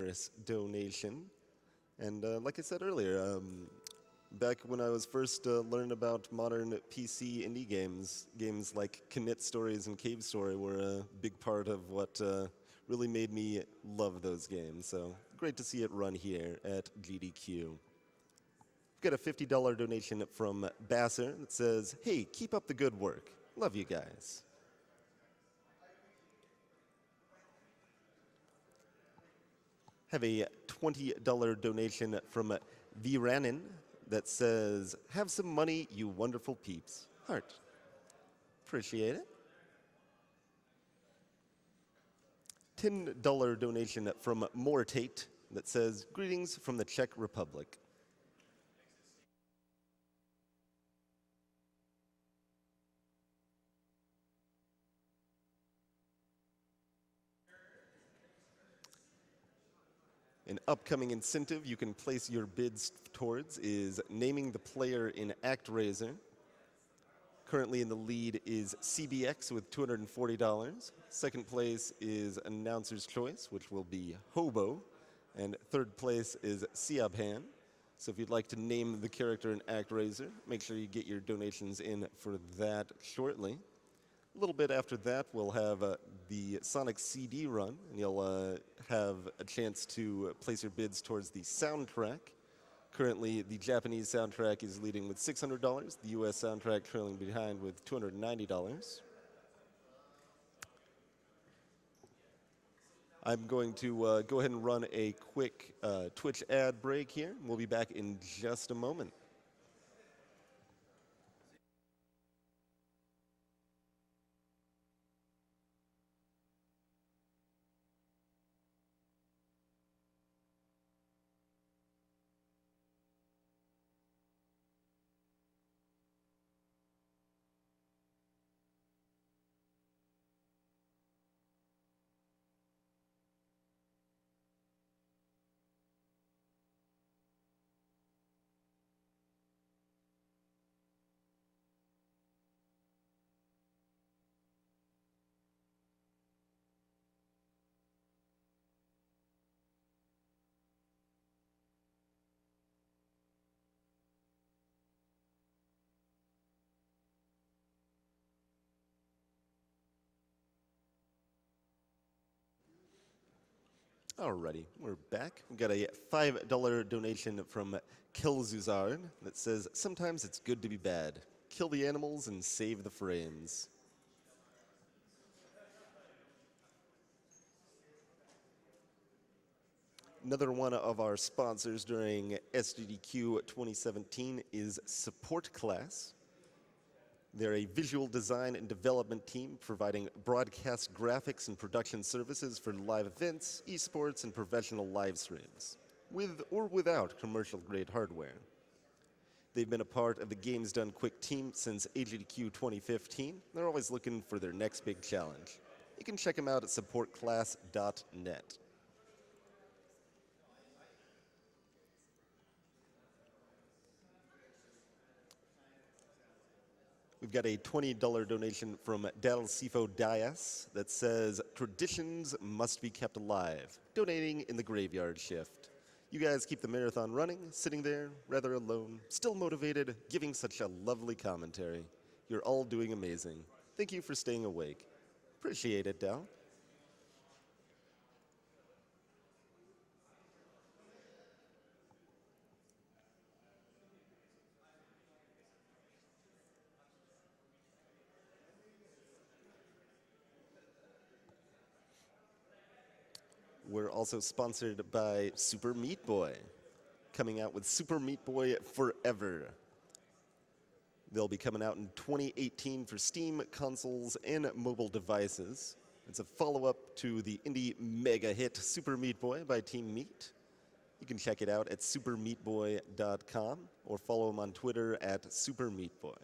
generous donation. And like I said earlier, back when I was first learning about modern PC indie games, games like Knit Stories and Cave Story were a big part of what really made me love those games. So great to see it run here at GDQ. We've got a $50 donation from Basser that says, "Hey, keep up the good work. Love you guys." Have a $20 donation from Viranin that says, "Have some money, you wonderful peeps." Heart. Appreciate it. $10 donation from Mortate that says, "Greetings from the Czech Republic." An upcoming incentive you can place your bids towards is naming the player in ActRaiser. Currently in the lead is CBX with $240. Second place is Announcer's Choice, which will be Hobo. And third place is Siabhan. So if you'd like to name the character in ActRaiser, make sure you get your donations in for that shortly. A little bit after that, we'll have the Sonic CD run, and you'll have a chance to place your bids towards the soundtrack. Currently, the Japanese soundtrack is leading with $600, the US soundtrack trailing behind with $290. I'm going to go ahead and run a quick Twitch ad break here. We'll be back in just a moment. Alrighty, we're back. We've got a $5 donation from Kilzuzard that says, "Sometimes it's good to be bad. Kill the animals and save the frames." Another one of our sponsors during SGDQ 2017 is Support Class. They're a visual design and development team providing broadcast graphics and production services for live events, esports, and professional live streams, with or without commercial-grade hardware. They've been a part of the Games Done Quick team since AGDQ 2015. They're always looking for their next big challenge. You can check them out at supportclass.net. We've got a $20 donation from Del Sifo Dias that says, "Traditions must be kept alive, donating in the graveyard shift. You guys keep the marathon running, sitting there, rather alone, still motivated, giving such a lovely commentary. You're all doing amazing. Thank you for staying awake." Appreciate it, Del. We're also sponsored by Super Meat Boy, coming out with Super Meat Boy Forever. They'll be coming out in 2018 for Steam, consoles, and mobile devices. It's a follow-up to the indie mega hit Super Meat Boy by Team Meat. You can check it out at supermeatboy.com or follow him on Twitter at supermeatboy.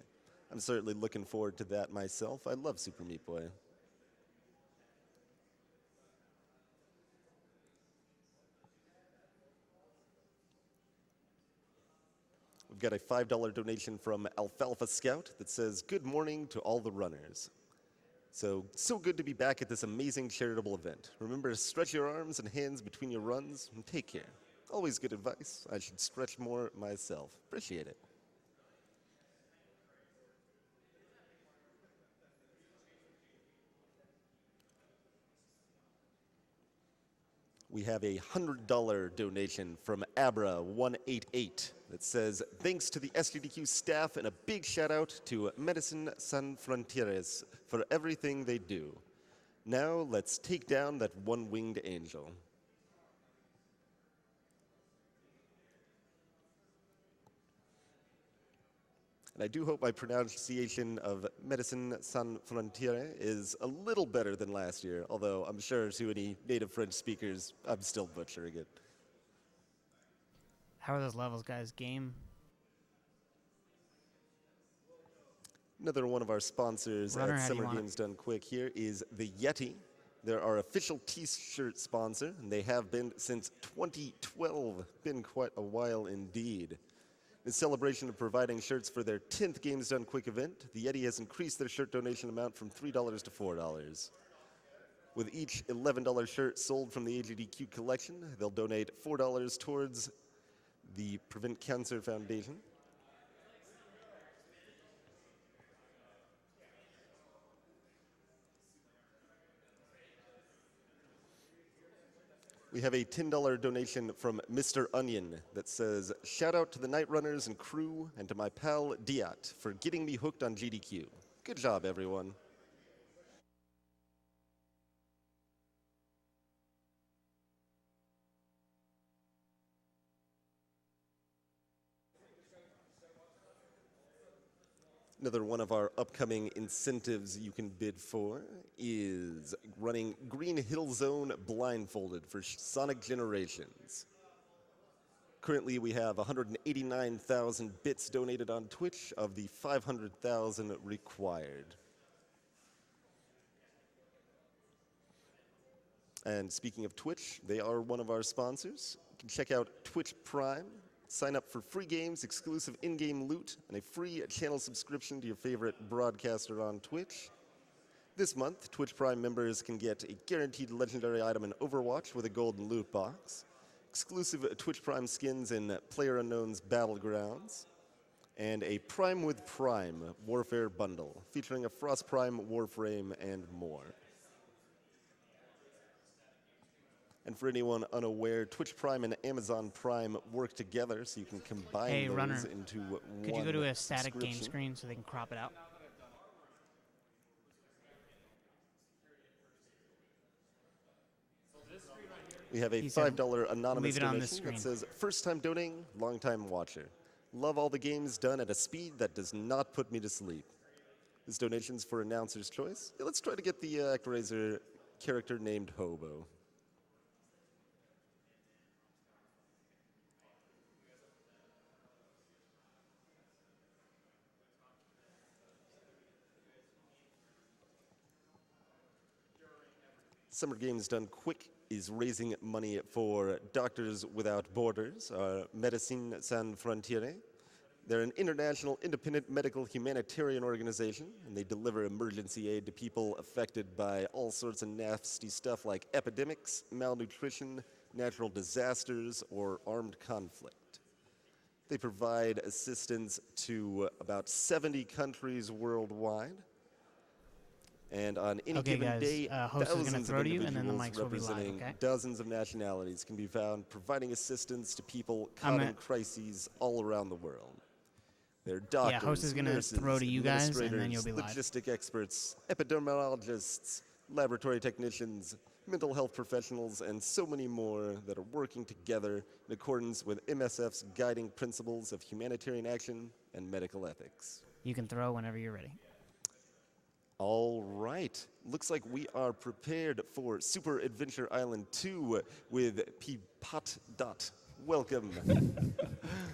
I'm certainly looking forward to that myself. I love Super Meat Boy. We've got a $5 donation from Alfalfa Scout that says, "Good morning to all the runners. So good to be back at this amazing charitable event. Remember to stretch your arms and hands between your runs, and take care. Always good advice. I should stretch more myself. Appreciate it. We have a $100 donation from Abra188 that says, thanks to the SGDQ staff and a big shout out to Medicine San Frontieres for everything they do. Now let's take down that one-winged angel. And I do hope my pronunciation of Medicine San Frontiere is a little better than last year, although I'm sure to any native French speakers, I'm still butchering it. How are those levels, guys? Game? Another one of our sponsors Runner, at how do you Summer want Games Done Quick here is the Yeti. They're our official t-shirt sponsor, and they have been since 2012. Been quite a while indeed. In celebration of providing shirts for their 10th Games Done Quick event, the Yeti has increased their shirt donation amount from $3 to $4. With each $11 shirt sold from the SGDQ collection, they'll donate $4 towards the Prevent Cancer Foundation. We have a $10 donation from Mr. Onion that says, shout out to the Night Runners and crew and to my pal Diat for getting me hooked on GDQ. Good job, everyone. Another one of our upcoming incentives you can bid for is running Green Hill Zone blindfolded for Sonic Generations. Currently, we have 189,000 bits donated on Twitch of the 500,000 required. And speaking of Twitch, they are one of our sponsors. You can check out Twitch Prime. Sign up for free games, exclusive in-game loot, and a free channel subscription to your favorite broadcaster on Twitch. This month, Twitch Prime members can get a guaranteed legendary item in Overwatch with a golden loot box, exclusive Twitch Prime skins in PlayerUnknown's Battlegrounds, and a Prime with Prime Warfare bundle featuring a Frost Prime Warframe and more. And for anyone unaware, Twitch Prime and Amazon Prime work together, so you can combine those Runner, into one. Could you go to a static game screen so they can crop it out? We have a $5 anonymous donation that says, first time donating, long time watcher. Love all the games done at a speed that does not put me to sleep. This donation's for announcer's choice. Yeah, let's try to get the ActRaiser character named Hobo. Summer Games Done Quick is raising money for Doctors Without Borders, Medicine San Frontiere. They're an international independent medical humanitarian organization, and they deliver emergency aid to people affected by all sorts of nasty stuff like epidemics, malnutrition, natural disasters, or armed conflict. They provide assistance to about 70 countries worldwide. And on any given day, thousands of individuals representing dozens of nationalities can be found providing assistance to people caught in crises all around the world. They're doctors, host is nurses, throw to you guys, and then you'll be live. Logistic experts, epidemiologists, laboratory technicians, mental health professionals, and so many more that are working together in accordance with MSF's guiding principles of humanitarian action and medical ethics. You can throw whenever you're ready. All right. Looks like we are prepared for Super Adventure Island 2 with Ppotdot. Welcome.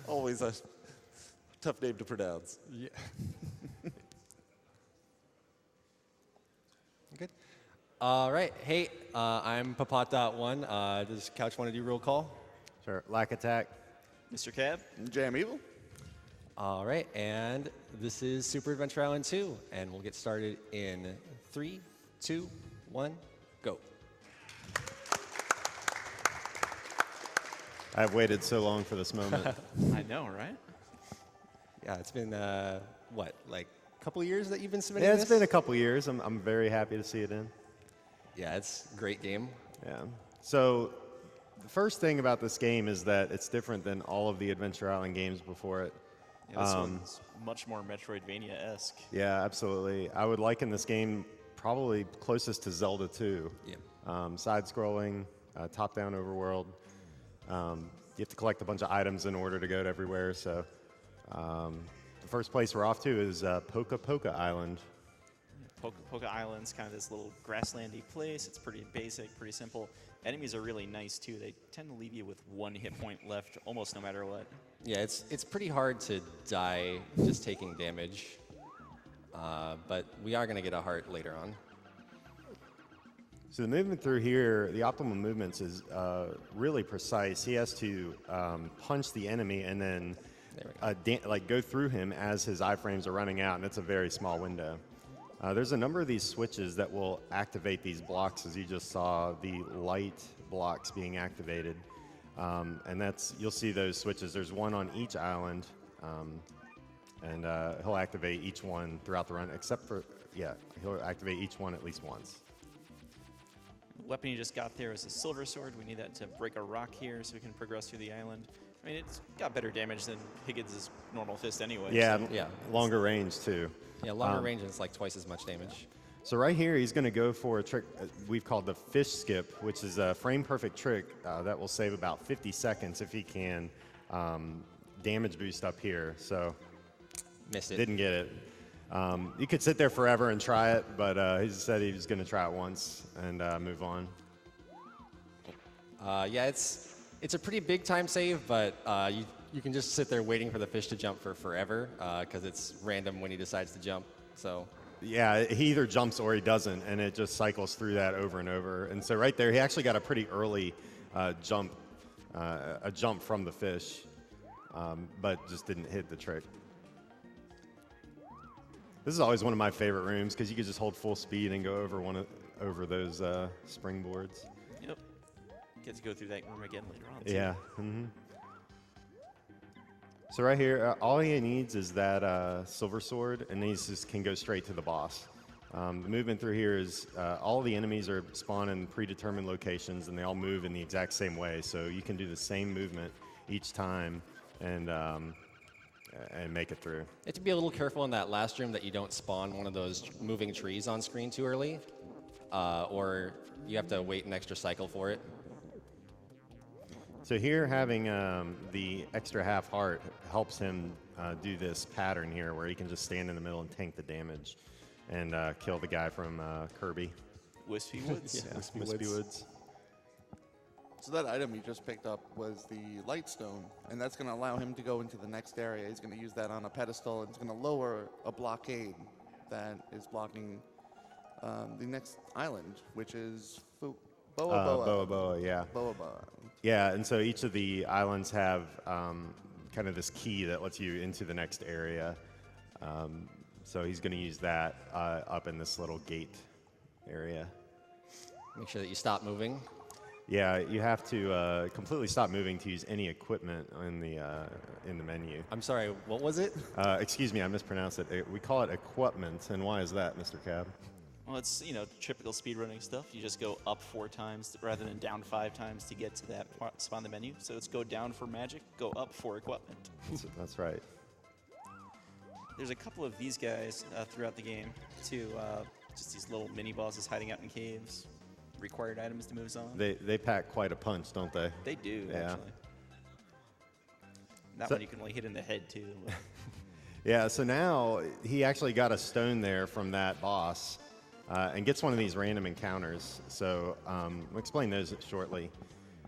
Always a tough name to pronounce. Yeah. Good. All right. Hey, I'm Ppotdot1. Does Couch want to do roll call? Sure. Lack Attack. Mr. Cab. Jam Evil. All right, and this is Super Adventure Island 2, and we'll get started in 3, 2, 1, go. I've waited so long for this moment. I know, right? Yeah, it's been, what, like a couple years that you've been submitting Yeah, this? it's been a couple years. I'm very happy to see it in. Yeah, it's a great game. Yeah. So the first thing about this game is that it's different than all of the Adventure Island games before it. Yeah, this one's much more Metroidvania-esque. Yeah, absolutely. I would liken this game probably closest to Zelda 2. Yeah. Side-scrolling, top-down overworld. You have to collect a bunch of items in order to go to everywhere. So the first place we're off to is Ppotdot Island. Ppotdot Island's kind of this little grasslandy place. It's pretty basic, pretty simple. Enemies are really nice, too. They tend to leave you with 1 hit point left almost no matter what. Yeah, it's pretty hard to die just taking damage. But we are going to get a heart later on. So the movement through here, the optimum movements is really precise. He has to punch the enemy and then go through him as his iframes are running out, and it's a very small window. There's a number of these switches that will activate these blocks, as you just saw the light blocks being activated. And you'll see those switches. There's one on each island, and he'll activate each one throughout the run, except for, he'll activate each one at least once. The weapon you just got there is a silver sword. We need that to break a rock here so we can progress through the island. I mean, it's got better damage than Higgins' normal fist anyway. Yeah, so. Yeah. Longer range, too. Yeah, longer range and it's like twice as much damage. So right here, he's going to go for a trick we've called the fish skip, which is a frame-perfect trick that will save about 50 seconds if he can damage boost up here. So Missed it. didn't get it. You could sit there forever and try it, but he said he was going to try it once and move on. Yeah, it's a pretty big time save, but you can just sit there waiting for the fish to jump for forever because it's random when he decides to jump. So Yeah, he either jumps or he doesn't, and it just cycles through that over and over. And so right there, he actually got a pretty early jump from the fish, but just didn't hit the trick. This is always one of my favorite rooms because you can just hold full speed and go over those springboards. Yep. Get to go through that room again later on, too. Yeah. Mm-hmm. So right here, all he needs is that silver sword, and he just can go straight to the boss. The movement through here is all the enemies are spawned in predetermined locations, and they all move in the exact same way. So you can do the same movement each time and make it through. you have to be a little careful in that last room that you don't spawn one of those moving trees on screen too early, or you have to wait an extra cycle for it. So here, having the extra half heart helps him do this pattern here where he can just stand in the middle and tank the damage and kill the guy from Kirby. Wispy Woods. Yeah, Wispy Woods. So that item you just picked up was the light stone, and that's going to allow him to go into the next area. He's going to use that on a pedestal, and it's going to lower a blockade that is blocking the next island, which is Boa Boa. Boa Boa, yeah. Boa Boa. Yeah, and so each of the islands have kind of this key that lets you into the next area. So he's going to use that up in this little gate area. Make sure that you stop moving. Yeah, you have to completely stop moving to use any equipment in the menu. I'm sorry, what was it? Excuse me, I mispronounced it. We call it equipment, and why is that, Mr. Cab? Well, it's, typical speedrunning stuff. You just go up 4 times rather than down 5 times to get to that spot in the menu. So it's go down for magic, go up for equipment. That's right. There's a couple of these guys throughout the game, too. Just these little mini-bosses hiding out in caves. Required items to move on. They pack quite a punch, don't they? They do, Yeah. actually. That So- one you can only hit in the head, too. Yeah, so now he actually got a stone there from that boss and gets one of these random encounters. So we'll explain those shortly.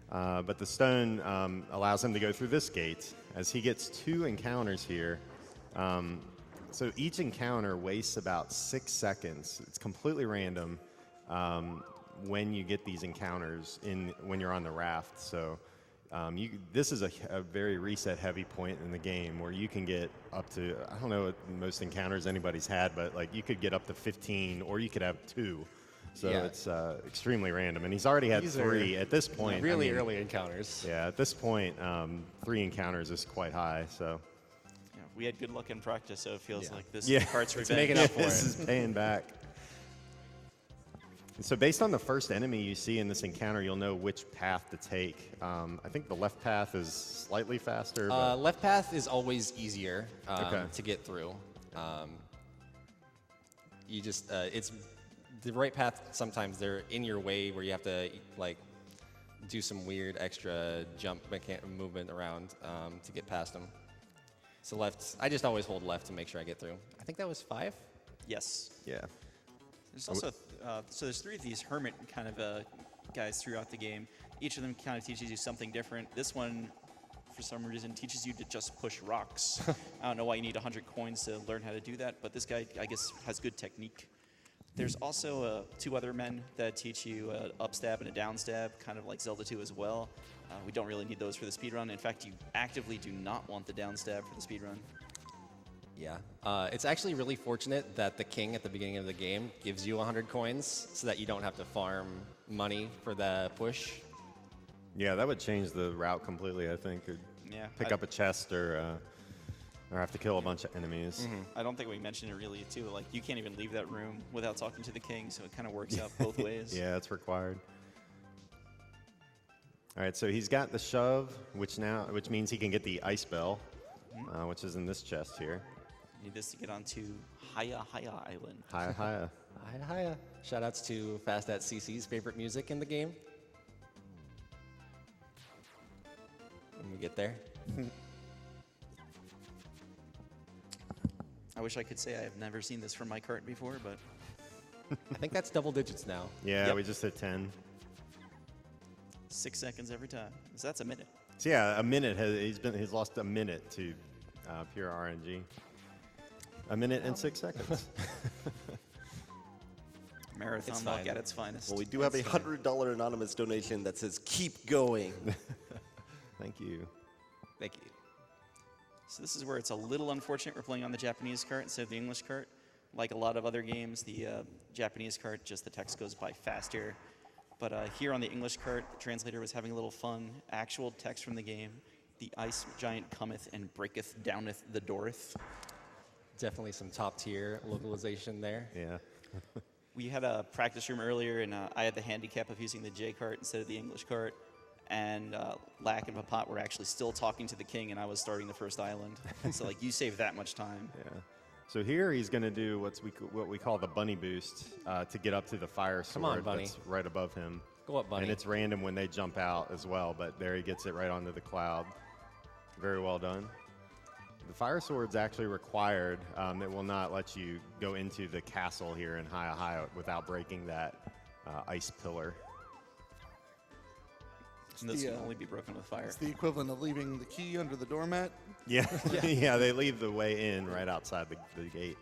But the stone allows him to go through this gate as he gets 2 encounters here. So each encounter wastes about 6 seconds. It's completely random when you get these encounters when you're on the raft. So this is a very reset-heavy point in the game where you can get up to, I don't know what most encounters anybody's had, but like you could get up to 15, or you could have 2. So it's extremely random. And he's already had 3 at this point. Really early encounters. Yeah, at this point, 3 encounters is quite high. So Yeah, we had good luck in practice, so it feels like this part's It's revenge. making up for this it. is paying back. So based on the first enemy you see in this encounter, you'll know which path to take. I think the left path is slightly faster. But Left path is always easier to get through. You just, it's the right path. Sometimes they're in your way where you have to like do some weird extra jump movement around to get past them. So left, I just always hold left to make sure I get through. I think that was 5. Yes. yeah. There's also, so there's 3 of these hermit kind of guys throughout the game. Each of them kind of teaches you something different. This one, for some reason, teaches you to just push rocks. I don't know why you need 100 coins to learn how to do that, but this guy, I guess, has good technique. There's also 2 other men that teach you an up stab and a down stab, kind of like Zelda 2 as well. We don't really need those for the speedrun. In fact, you actively do not want the down stab for the speedrun. Yeah. It's actually really fortunate that the king at the beginning of the game gives you 100 coins so that you don't have to farm money for the push. Yeah, that would change the route completely, I think. Or Yeah. pick up a chest or have to kill a bunch of enemies. I don't think we mentioned it really, too. Like, you can't even leave that room without talking to the king, so it kind of works out both ways. Yeah, it's required. All right, so he's got the shove, which means he can get the ice bell, which is in this chest here. Need this to get onto Haya Island. Hiya, hiya. Hiya, hiya. Shoutouts to Fast at CC's favorite music in the game. When we get there. I wish I could say I have never seen this from my cart before, but I think that's double digits now. Yeah, Yep. we just hit 10. 6 seconds every time. So that's a minute. So yeah, a minute he's lost a minute to pure RNG. A minute and 6 seconds. Marathon luck at its finest. Well, we do have a $100 anonymous donation that says "Keep going." Thank you. Thank you. So this is where it's a little unfortunate we're playing on the Japanese cart instead of the English cart. Like a lot of other games, the Japanese cart, just the text goes by faster. But here on the English cart, the translator was having a little fun. Actual text from the game. The ice giant cometh and breaketh downeth the dooreth. Definitely some top tier localization there. Yeah. We had a practice room earlier, and I had the handicap of using the J cart instead of the English cart. And Lack and Ppotdot were actually still talking to the king, and I was starting the first island. So, like, you save that much time. Yeah. So here he's going to do what we call the bunny boost to get up to the fire sword on, bunny. that's right above him. Go up, bunny. And it's random when they jump out as well, but there he gets it right onto the cloud. Very well done. The fire sword's actually required. It will not let you go into the castle here in Haya without breaking that ice pillar. And those can only be broken with fire. It's the equivalent of leaving the key under the doormat. Yeah, yeah, they leave the way in right outside the gate.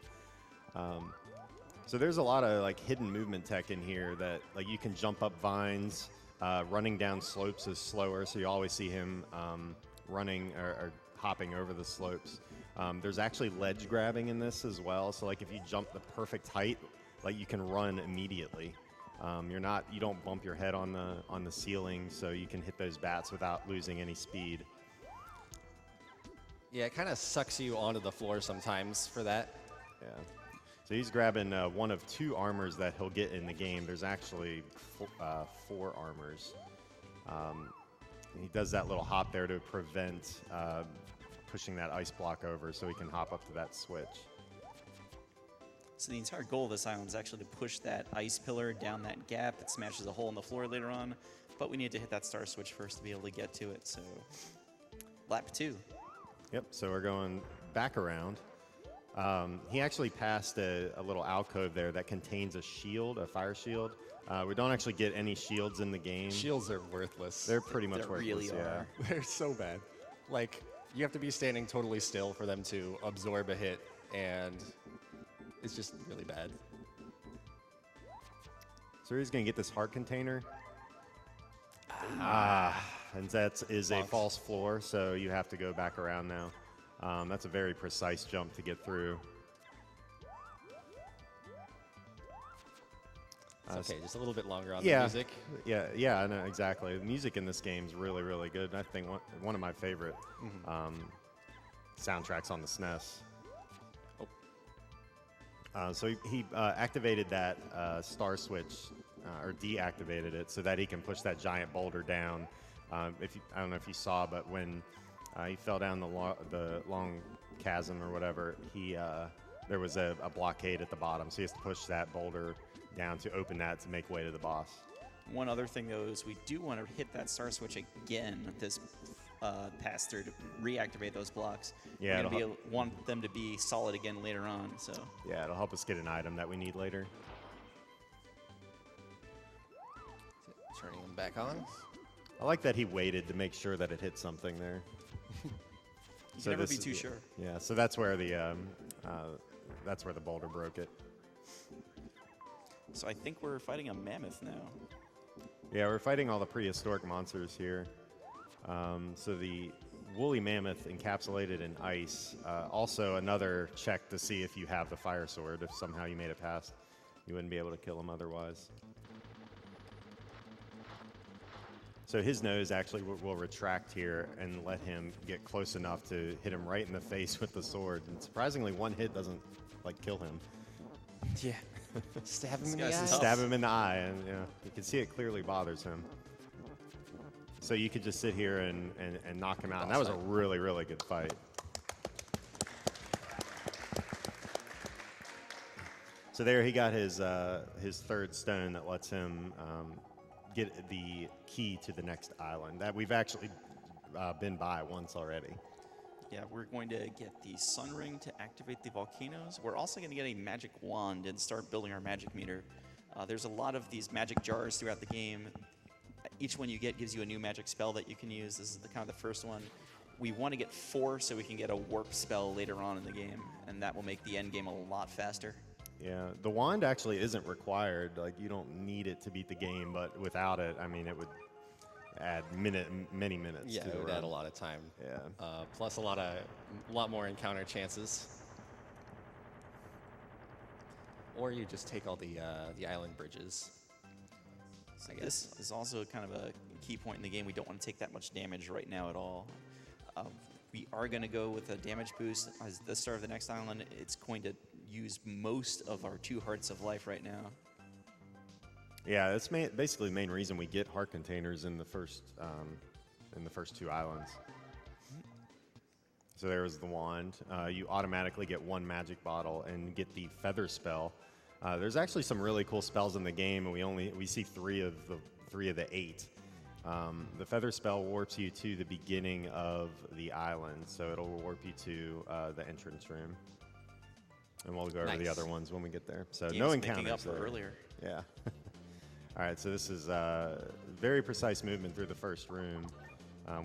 So there's a lot of like hidden movement tech in here that like you can jump up vines. Running down slopes is slower, so you always see him running or hopping over the slopes. There's actually ledge grabbing in this as well. So like if you jump the perfect height, like you can run immediately. You don't bump your head on the ceiling, so you can hit those bats without losing any speed. Yeah, it kind of sucks you onto the floor sometimes for that. Yeah. So he's grabbing one of 2 armors that he'll get in the game. There's actually 4 armors. He does that little hop there to prevent pushing that ice block over, so he can hop up to that switch. So the entire goal of this island is actually to push that ice pillar down that gap that smashes a hole in the floor later on. But we need to hit that star switch first to be able to get to it. So lap 2. Yep, so we're going back around. He actually passed a little alcove there that contains a shield, a fire shield. We don't actually get any shields in the game. Shields are worthless. They're pretty much They worthless, really yeah. are. They're so bad. Like, you have to be standing totally still for them to absorb a hit, and it's just really bad. So he's going to get this heart container. And that is a Bonks. false floor, so you have to go back around now. That's a very precise jump to get through. It's okay, just a little bit longer on Yeah, the music. yeah, I know, exactly. The music in this game is really, really good. I think one of my favorite soundtracks on the SNES. So he activated that star switch, or deactivated it, so that he can push that giant boulder down. I don't know if you saw, but when he fell down the long chasm or whatever, there was a blockade at the bottom, so he has to push that boulder down to open that to make way to the boss. One other thing, though, is we do want to hit that star switch again this pass through to reactivate those blocks. Yeah, We're going to want them to be solid again later on. So yeah, it'll help us get an item that we need later. Turning them back on. I like that he waited to make sure that it hit something there. you can never be too sure. Yeah, so that's where the boulder broke it. So I think we're fighting a mammoth now. Yeah, we're fighting all the prehistoric monsters here. So the woolly mammoth encapsulated in ice. Also another check to see if you have the fire sword. If somehow you made it past, you wouldn't be able to kill him otherwise. So his nose actually will retract here and let him get close enough to hit him right in the face with the sword. And surprisingly, one hit doesn't kill him. Yeah. Stab him in the guy's eye. tough. Stab him in the eye, and you can see it clearly bothers him. So you could just sit here and knock him out. And that was a really, really good fight. So there he got his third stone that lets him get the key to the next island that we've actually been by once already. Yeah, we're going to get the sun ring to activate the volcanoes. We're also going to get a magic wand and start building our magic meter. There's a lot of these magic jars throughout the game. Each one you get gives you a new magic spell that you can use. This is kind of the first one. We want to get 4 so we can get a warp spell later on in the game, and that will make the end game a lot faster. Yeah, the wand actually isn't required. Like, you don't need it to beat the game, but without it, I mean, it would add many minutes. Yeah, to it the would run. add a lot of time. Yeah. Plus a lot more encounter chances. Or you just take all the island bridges. I guess. This is also kind of a key point in the game. We don't want to take that much damage right now at all. We are going to go with a damage boost as the start of the next island. It's going to use most of our 2 hearts of life right now. Yeah, that's basically the main reason we get heart containers in the first 2 islands. So there was the wand. You automatically get 1 magic bottle and get the feather spell. There's actually some really cool spells in the game, and we see 3 of the 8. The feather spell warps you to the beginning of the island, so it'll warp you to the entrance room. And we'll go over the Nice. other ones when we get there. So Game no is making encounters up for there. earlier. Yeah. All right, so this is very precise movement through the first room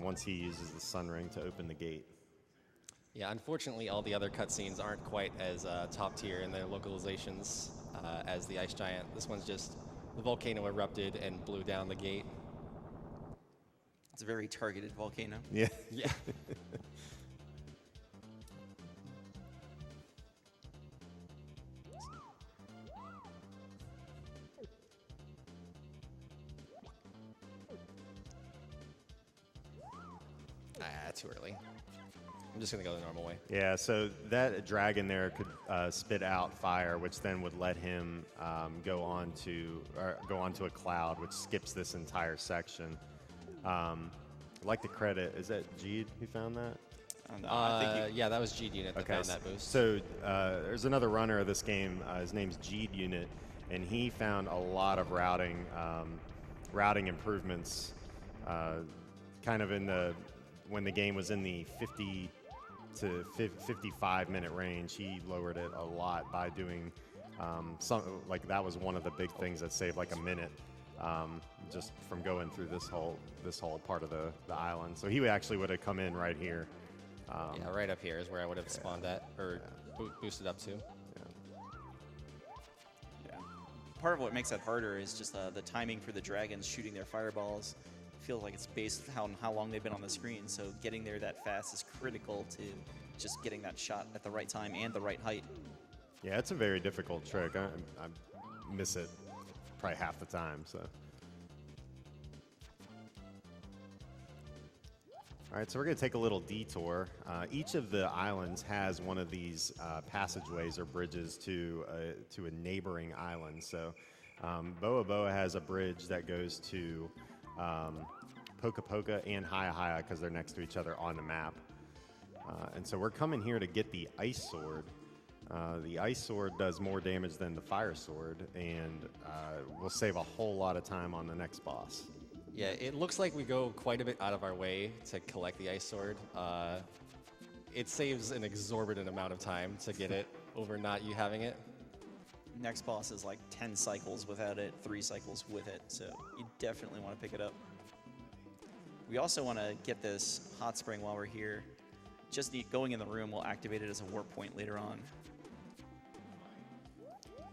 once he uses the sun ring to open the gate. Yeah, unfortunately, all the other cutscenes aren't quite as top tier in their localizations as the Ice Giant. This one's just the volcano erupted and blew down the gate. It's a very targeted volcano. Yeah. Yeah. Too early. I'm just gonna go the normal way. Yeah, so that dragon there could spit out fire, which then would let him go onto a cloud, which skips this entire section. I'd like to credit, is that Jeed who found that? I think Yeah, that was G Unit that found that boost. So there's another runner of this game. His name's Jeed Unit, and he found a lot of routing improvements, kind of when the game was in the 50 to 55 minute range. He lowered it a lot by doing that was one of the big things that saved like a minute just from going through this whole part of the island. So he actually would have come in right here. Yeah, right up here is where I would have spawned at, or boosted up to. Yeah. Part of what makes that harder is just the timing for the dragons shooting their fireballs. feel like it's based on how long they've been on the screen. So getting there that fast is critical to just getting that shot at the right time and the right height. Yeah, it's a very difficult trick. I miss it probably half the time. So. All right, so we're going to take a little detour. Each of the islands has one of these passageways or bridges to a neighboring island. So Boa Boa has a bridge that goes to Poka Poka and Haya Haya because they're next to each other on the map. And so we're coming here to get the Ice Sword. The Ice Sword does more damage than the Fire Sword, and will save a whole lot of time on the next boss. Yeah, it looks like we go quite a bit out of our way to collect the Ice Sword. It saves an exorbitant amount of time to get it over not you having it. Next boss is like 10 cycles without it, 3 cycles with it, so you definitely want to pick it up. We also want to get this hot spring while we're here. Just going in the room will activate it as a warp point later on.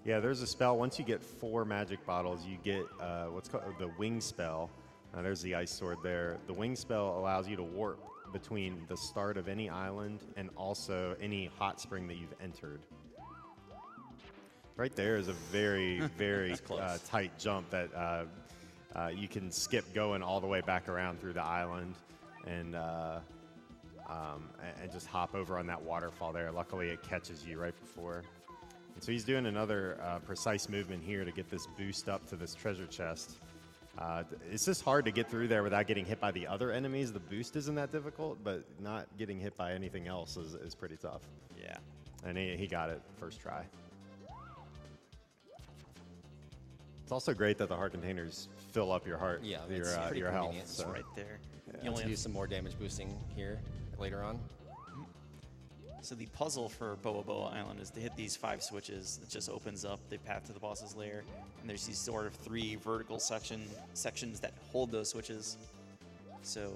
Yeah, there's a spell. Once you get 4 magic bottles, you get what's called the Wing Spell. There's the Ice Sword there. The Wing Spell allows you to warp between the start of any island and also any hot spring that you've entered. Right there is a very, very tight jump that you can skip going all the way back around through the island and just hop over on that waterfall there. Luckily, it catches you right before. And so he's doing another precise movement here to get this boost up to this treasure chest. It's just hard to get through there without getting hit by the other enemies. The boost isn't that difficult, but not getting hit by anything else is pretty tough. Yeah. And he got it first try. It's also great that the heart containers fill up your heart, Yeah, your, it's pretty your health. convenient. It's So. right there. You You only do have- some more damage boosting here later on. So the puzzle for Boa Boa Island is to hit these 5 switches. It just opens up the path to the boss's lair, and there's these sort of 3 vertical sections that hold those switches. So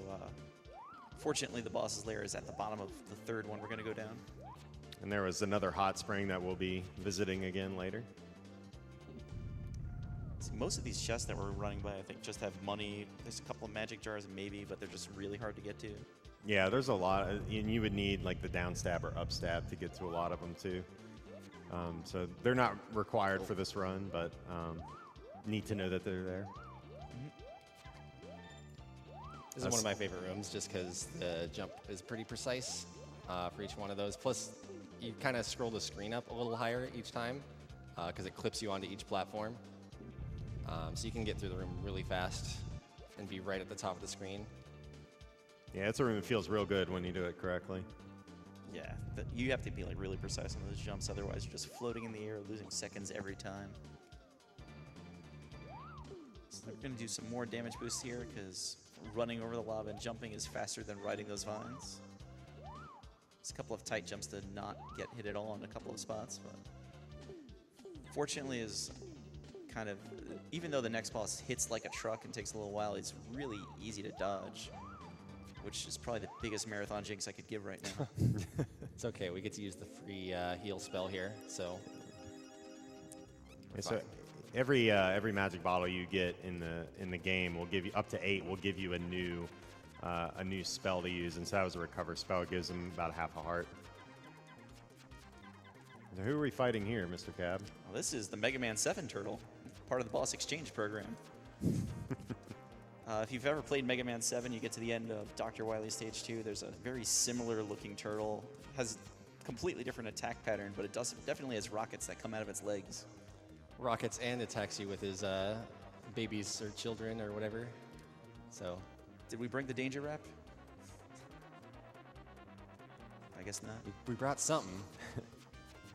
fortunately, the boss's lair is at the bottom of the 3rd one we're going to go down. And there was another hot spring that we'll be visiting again later. So most of these chests that we're running by, I think, just have money. There's a couple of magic jars maybe, but they're just really hard to get to. Yeah, there's a lot, and you would need like the down stab or up stab to get to a lot of them too. So they're not required for this run, but need to know that they're there. This is one of my favorite rooms just because the jump is pretty precise for each one of those. Plus, you kind of scroll the screen up a little higher each time because it clips you onto each platform. So you can get through the room really fast and be right at the top of the screen. Yeah, it's a room that feels real good when you do it correctly. Yeah, you have to be like really precise on those jumps, otherwise you're just floating in the air, losing seconds every time. So we're going to do some more damage boosts here because running over the lava and jumping is faster than riding those vines. There's a couple of tight jumps to not get hit at all in a couple of spots, but fortunately is kind of, even though the next boss hits like a truck and takes a little while, it's really easy to dodge, which is probably the biggest marathon jinx I could give right now. It's okay. We get to use the free heal spell here, so. Yeah, so every magic bottle you get in the game will give you up to 8. Will give you a new spell to use, and so that was a recover spell. It gives them about half a heart. So who are we fighting here, Mr. Cab? Well, this is the Mega Man 7 turtle, part of the boss exchange program. If you've ever played Mega Man 7, you get to the end of Dr. Wily's Stage 2. There's a very similar looking turtle. Has completely different attack pattern, but it definitely has rockets that come out of its legs. Rockets and attacks you with his babies or children or whatever. So. Did we bring the danger wrap? I guess not. We brought something.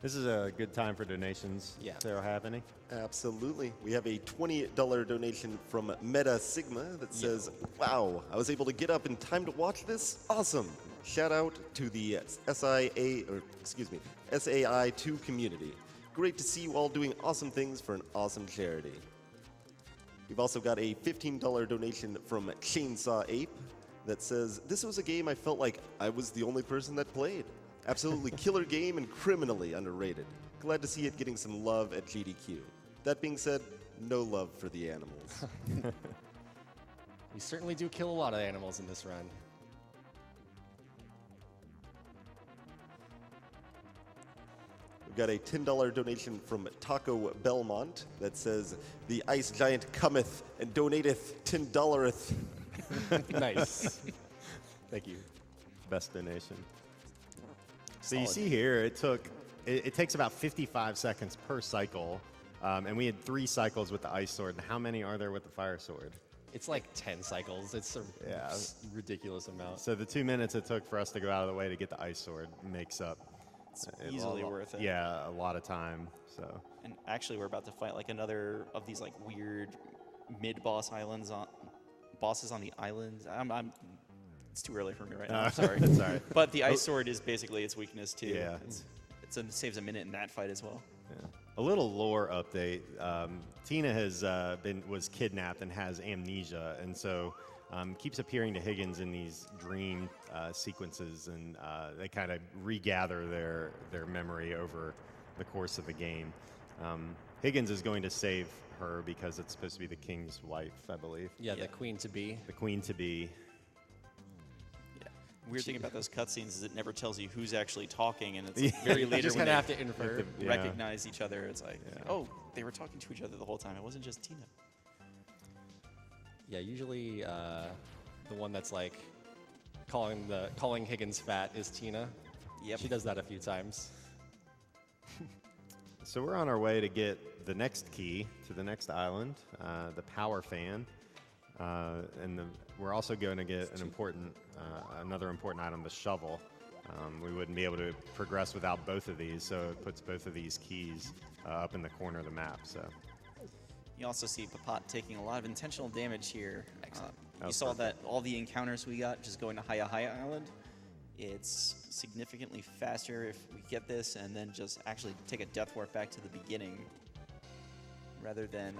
This is a good time for donations. Yeah. Sarah, have any? Absolutely. We have a $20 donation from Meta Sigma that says, wow, I was able to get up in time to watch this. Awesome. Shout out to the SAI2 community. Great to see you all doing awesome things for an awesome charity. We've also got a $15 donation from Chainsaw Ape that says, this was a game I felt like I was the only person that played. Absolutely killer game and criminally underrated. Glad to see it getting some love at GDQ. That being said, no love for the animals. We certainly do kill a lot of animals in this run. We've got a $10 donation from Taco Belmont that says, "The ice giant cometh and donateth $10." Nice. Thank you. Best donation. So you see here, it takes about 55 seconds per cycle, and we had 3 cycles with the ice sword. And how many are there with the fire sword? It's like 10 cycles. It's a ridiculous amount. So the 2 minutes it took for us to go out of the way to get the ice sword makes up It's easily worth it. Yeah, a lot of time. So And actually, we're about to fight like another of these like weird mid-boss bosses on the islands. It's too early for me right now. I'm sorry. Sorry. But the ice sword is basically its weakness too. Yeah. It saves a minute in that fight as well. Yeah. A little lore update. Tina was kidnapped and has amnesia, and so keeps appearing to Higgins in these dream sequences, and they kind of regather their memory over the course of the game. Higgins is going to save her because it's supposed to be the king's wife, I believe. Yeah, the queen to be. The queen to be. Weird thing about those cutscenes is it never tells you who's actually talking, and it's like very You later just when kind of they have to infer. recognize each other. It's like, oh, they were talking to each other the whole time. It wasn't just Tina. Yeah, usually the one that's like calling Higgins fat is Tina. Yep. She does that a few times. So we're on our way to get the next key to the next island, the power fan, and we're also going to get another important item, the shovel. We wouldn't be able to progress without both of these, so it puts both of these keys up in the corner of the map. So You also see Ppotdot taking a lot of intentional damage here. Excellent. That You was saw perfect. that all the encounters we got just going to Haya Island. It's significantly faster if we get this and then just actually take a death warp back to the beginning rather than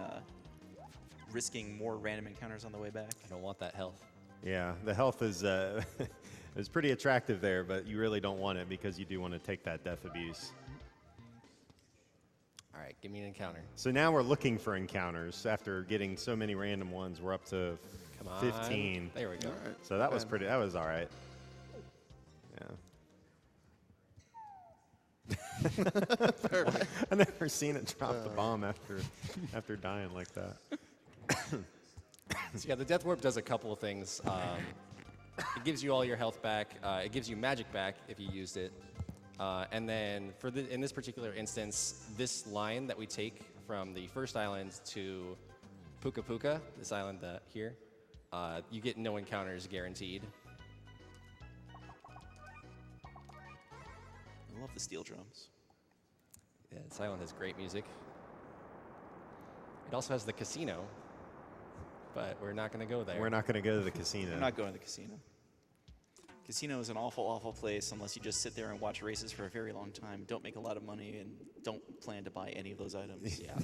risking more random encounters on the way back. I don't want that health. yeah, the health is is pretty attractive there, but you really don't want it because you do want to take that death abuse. All right, give me an encounter. So now we're looking for encounters. After getting so many random ones, we're up to Come on. 15. There we go. All right. So that was that was all right. Yeah. I've never seen it drop the bomb after dying like that. So yeah, the death warp does a couple of things. It gives you all your health back. It gives you magic back if you used it. And then in this particular instance, this line that we take from the first island to Puka Puka, this island here, you get no encounters guaranteed. I love the steel drums. Yeah, this island has great music. It also has the casino, but we're not going to go there. We're not going to go to the casino. I'm not going to the casino. Casino is an awful, awful place unless you just sit there and watch races for a very long time, don't make a lot of money, and don't plan to buy any of those items. Yeah.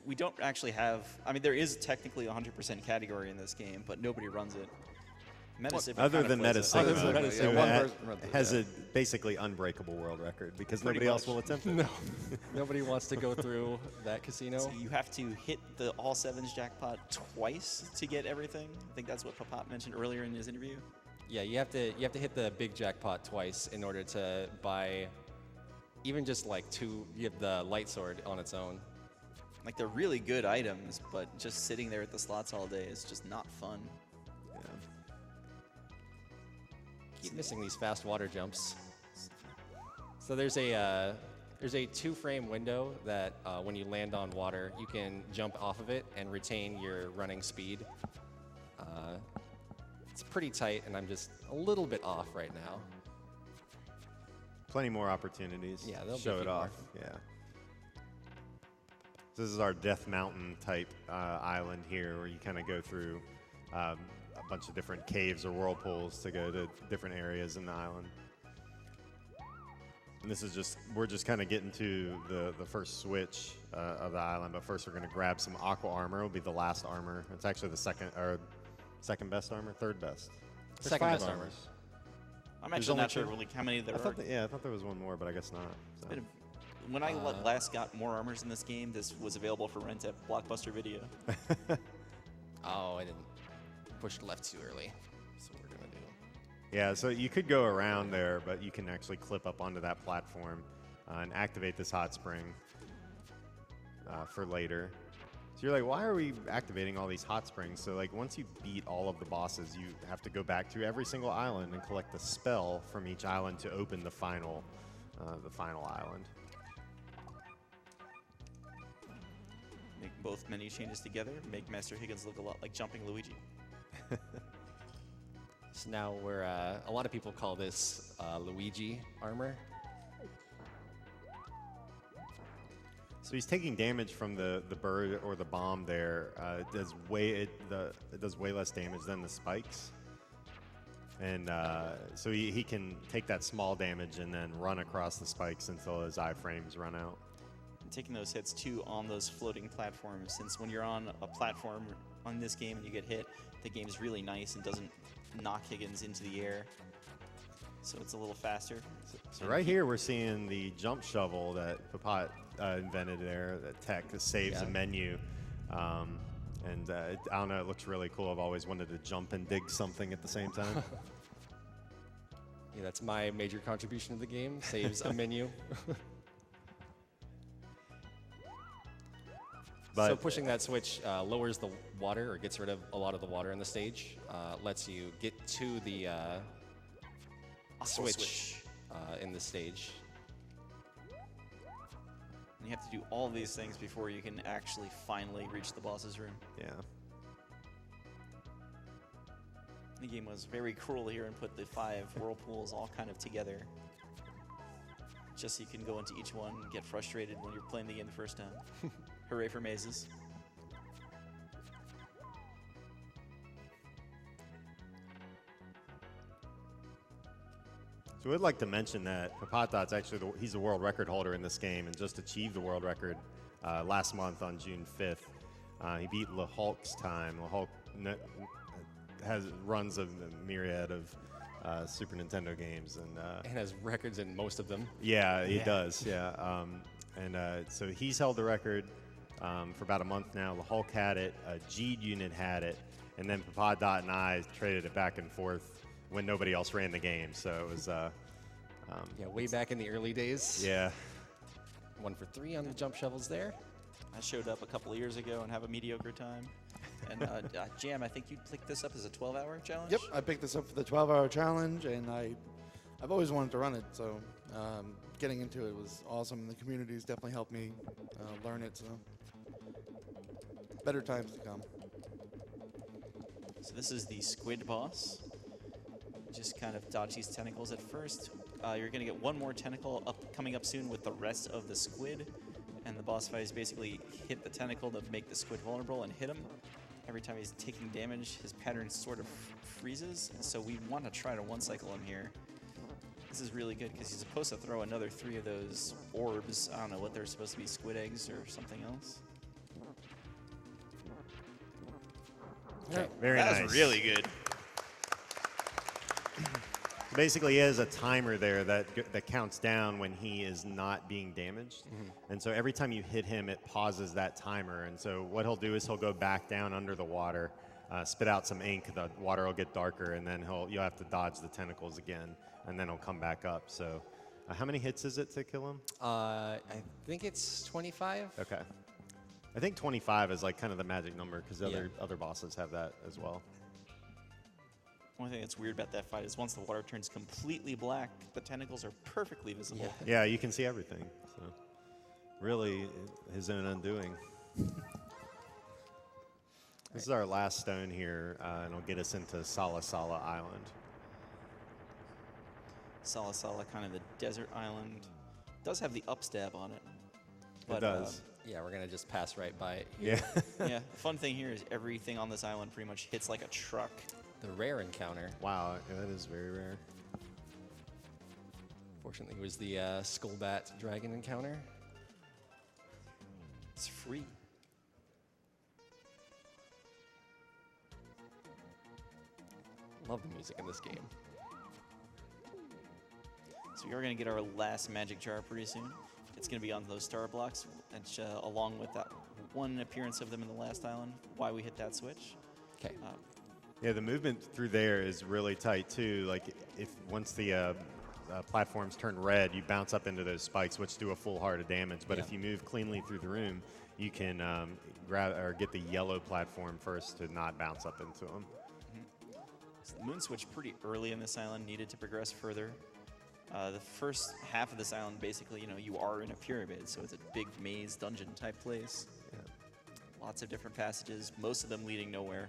We don't actually have, I mean, there is technically a 100% category in this game, but nobody runs it. Metacivic Other kinda than plays it. Metacivic, Other than Metacivic, yeah, one that person runs it, has yeah. a basically unbreakable world record because Pretty nobody else much. will attempt it. No, nobody wants to go through that casino. So you have to hit the all sevens jackpot twice to get everything. I think that's what Ppotdot mentioned earlier in his interview. Yeah, you have to hit the big jackpot twice in order to buy even just like you have the light sword on its own. Like they're really good items, but just sitting there at the slots all day is just not fun. Keep missing these fast water jumps. So there's a 2-frame window that when you land on water, you can jump off of it and retain your running speed. It's pretty tight, and I'm just a little bit off right now. Plenty more opportunities. Yeah, there'll be a show it few off. Yeah. This is our Death Mountain type island here, where you kind of go through a bunch of different caves or whirlpools to go to different areas in the island. And this is we're just kind of getting to the first switch of the island, but first we're going to grab some aqua armor. It'll be the last armor. It's actually the second best armor, third best. There's Second 5 best armor. armors. I'm There's actually only not sure 2? really how many there I are. thought I thought there was one more, but I guess not. So. When I last got more armors in this game, this was available for rent at Blockbuster Video. Oh, I didn't. pushed left too early. So we're going to do. Yeah, so you could go around there, but you can actually clip up onto that platform and activate this hot spring for later. So you're like, why are we activating all these hot springs? So like once you beat all of the bosses, you have to go back to every single island and collect a spell from each island to open the final island. Make both menu changes together, make Master Higgins look a lot like jumping Luigi. So now we're, a lot of people call this Luigi armor. So he's taking damage from the bird or the bomb there. It does way less damage than the spikes. And so he can take that small damage and then run across the spikes until his iframes run out. And taking those hits too on those floating platforms, since when you're on a platform on this game and you get hit, the game is really nice and doesn't knock Higgins into the air. So it's a little faster. So right here we're seeing the jump shovel that Ppot invented there, that tech that saves a menu. I don't know, it looks really cool. I've always wanted to jump and dig something at the same time. Yeah, that's my major contribution to the game, saves a menu. But so pushing that switch lowers the water, or gets rid of a lot of the water in the stage, lets you get to the switch in the stage. And you have to do all these things before you can actually finally reach the boss's room. yeah. The game was very cruel here and put the 5 whirlpools all kind of together. Just so you can go into each one and get frustrated when you're playing the game the first time. Hooray for mazes. So we'd like to mention that Ppotdot's actually he's the world record holder in this game and just achieved the world record last month on June 5th. He beat Le Hulk's time. Le Hulk runs a myriad of Super Nintendo games And has records in most of them. Yeah, he does. Yeah, so he's held the record for about a month now. The Hulk had it, G'd unit had it, and then Ppotdot and I traded it back and forth when nobody else ran the game. So it was Yeah, way back in the early days. yeah. 1 for 3 on the jump shovels there. I showed up a couple of years ago and have a mediocre time. And Jam, I think you picked this up as a 12-hour challenge? Yep, I picked this up for the 12-hour challenge, and I've always wanted to run it, so getting into it was awesome. The community's definitely helped me learn it, so better times to come. So this is the squid boss. Just kind of dodge these tentacles at first. You're going to get one more tentacle coming up soon with the rest of the squid. And the boss fight is basically hit the tentacle to make the squid vulnerable and hit him. Every time he's taking damage, his pattern sort of freezes. And so we want to try to one-cycle him here. This is really good because he's supposed to throw another 3 of those orbs. I don't know what they're supposed to be, squid eggs or something else. Okay, very nice. That was really good. Basically, he has a timer there that counts down when he is not being damaged. And so every time you hit him, it pauses that timer. And so what he'll do is he'll go back down under the water, spit out some ink, the water will get darker, and then you'll have to dodge the tentacles again, and then he'll come back up. So how many hits is it to kill him? I think it's 25. Okay. I think 25 is like kind of the magic number because other bosses have that as well. One thing that's weird about that fight is once the water turns completely black, the tentacles are perfectly visible. Yeah, you can see everything. So really, his own undoing. This is our last stone here, and it'll get us into Sala Sala Island. Sala Sala, kind of the desert island. Does have the upstab on it. It does. Yeah, we're going to just pass right by it here. Yeah. Yeah, the fun thing here is everything on this island pretty much hits like a truck. The rare encounter. Wow, that is very rare. Fortunately, it was the Skullbat dragon encounter. It's free. Love the music in this game. So we are going to get our last magic jar pretty soon. It's going to be on those star blocks, and along with that one appearance of them in the last island, why we hit that switch. Okay. Yeah, the movement through there is really tight too. Like if once the platforms turn red, you bounce up into those spikes, which do a full heart of damage. But if you move cleanly through the room, you can grab or get the yellow platform first to not bounce up into them. So the moon switch pretty early in this island needed to progress further. The first half of this island, basically, you are in a pyramid, so it's a big maze dungeon type place. Yeah. Lots of different passages, most of them leading nowhere.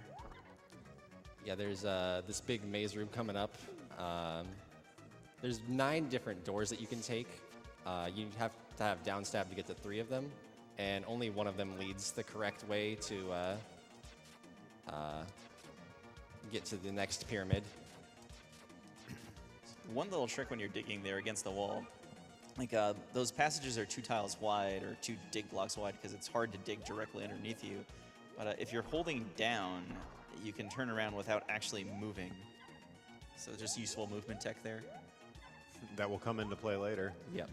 Yeah, there's this big maze room coming up. There's 9 different doors that you can take. You have to have down stab to get to 3 of them, and only one of them leads the correct way to get to the next pyramid. One little trick when you're digging there against the wall, like those passages are 2 tiles wide or 2 dig blocks wide because it's hard to dig directly underneath you. But if you're holding down, you can turn around without actually moving. So just useful movement tech there. That will come into play later. Yep.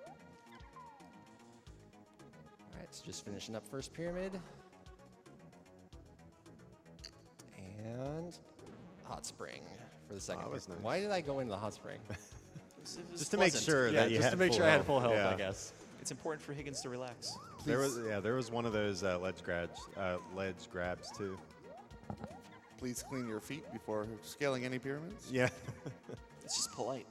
All right, so just finishing up first pyramid. And hot spring for the second. that was nice. Why did I go into the hot spring? Just to make sure that you just had to make full sure I had health. full health, Yeah. I guess. It's important for Higgins to relax. There was one of those ledge grabs too. Please clean your feet before scaling any pyramids. Yeah. It's just polite.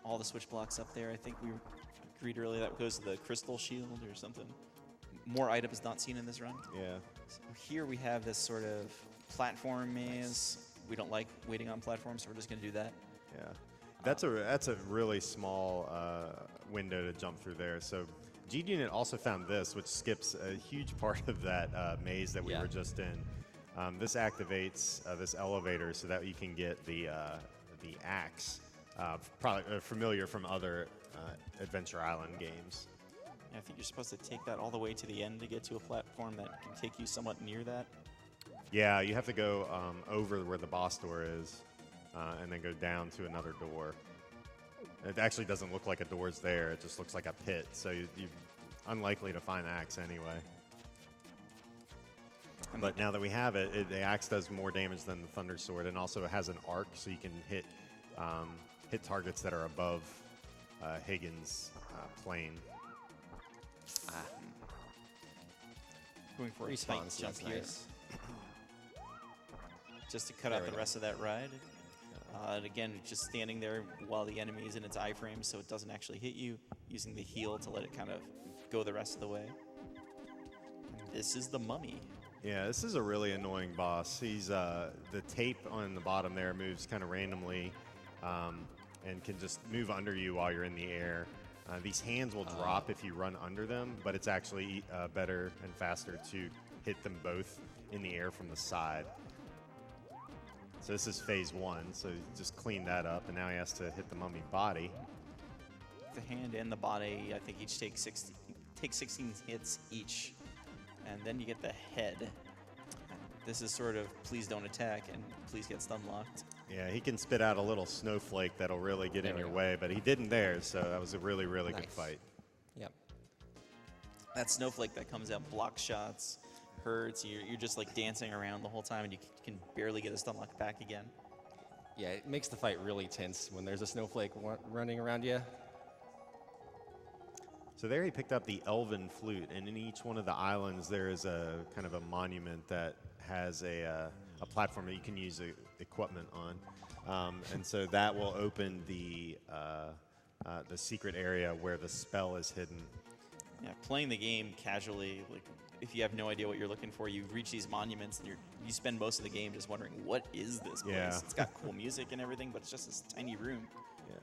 All the switch blocks up there, I think we agreed earlier that goes to the crystal shield or something. More items not seen in this run. Yeah. So here we have this sort of platform maze. We don't like waiting on platforms, so we're just going to do that. Yeah. That's a really small window to jump through there. So GDUnit also found this, which skips a huge part of that maze that we were just in. This activates this elevator so that you can get the axe, probably familiar from other Adventure Island games. I think you're supposed to take that all the way to the end to get to a platform that can take you somewhat near that. Yeah, you have to go over where the boss door is, and then go down to another door. It actually doesn't look like a door's there. It just looks like a pit, so you're unlikely to find the axe anyway. But now that we have it, the axe does more damage than the Thunder Sword, and also it has an arc, so you can hit targets that are above Higgins' plane. Going for a Respawns, tight jump that's here. nice. Just to cut There out we the go. rest of that ride. And again, just standing there while the enemy is in its iframe so it doesn't actually hit you, using the heal to let it kind of go the rest of the way. And this is the mummy. Yeah, this is a really annoying boss. He's the tape on the bottom there moves kind of randomly and can just move under you while you're in the air. These hands will drop if you run under them, but it's actually better and faster to hit them both in the air from the side. So this is phase 1, so just clean that up, and now he has to hit the mummy body. The hand and the body, I think each take 16 hits each. And then you get the head. This is sort of please don't attack and please get stun locked. Yeah, he can spit out a little snowflake that'll really get in There we your go. way, but he didn't there, so that was a really, really good Nice. fight. Yep. That snowflake that comes out blocks shots, hurts. You're just like dancing around the whole time and you can barely get a stun lock back again. Yeah, it makes the fight really tense when there's a snowflake running around you. So there he picked up the Elven Flute, and in each one of the islands there is a kind of a monument that has a platform that you can use equipment on. And so that will open the secret area where the spell is hidden. Yeah, playing the game casually, like if you have no idea what you're looking for, you reach these monuments and you spend most of the game just wondering, what is this place? Yeah. It's got cool music and everything, but it's just this tiny room. Yeah.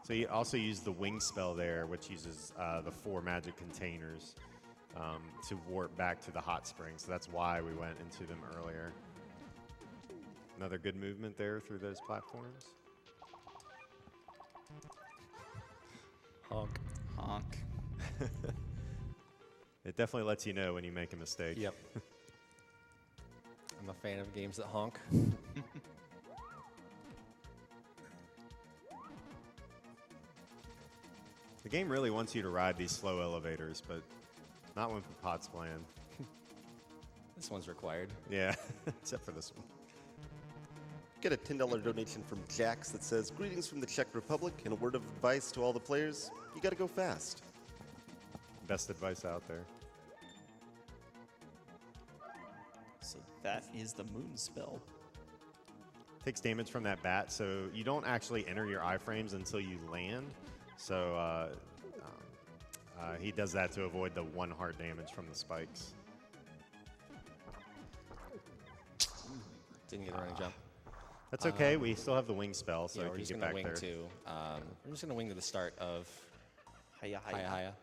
So you also use the wing spell there, which uses the 4 magic containers to warp back to the hot spring. So that's why we went into them earlier. Another good movement there through those platforms. Honk. Honk. It definitely lets you know when you make a mistake. Yep. I'm a fan of games that honk. The game really wants you to ride these slow elevators, but not when Ppot's playing. This one's required. Yeah, except for this one. Get a $10 donation from Jax that says, "Greetings from the Czech Republic, and a word of advice to all the players, you gotta go fast." Best advice out there. So that is the moon spell. Takes damage from that bat, so you don't actually enter your iframes until you land. So he does that to avoid the 1 heart damage from the spikes. Didn't get a running jump. That's okay. We still have the wing spell, so Yeah, we we're can just get gonna back wing there. to. We're just gonna wing to the start of Hiya Hiya Hiya. Hiya.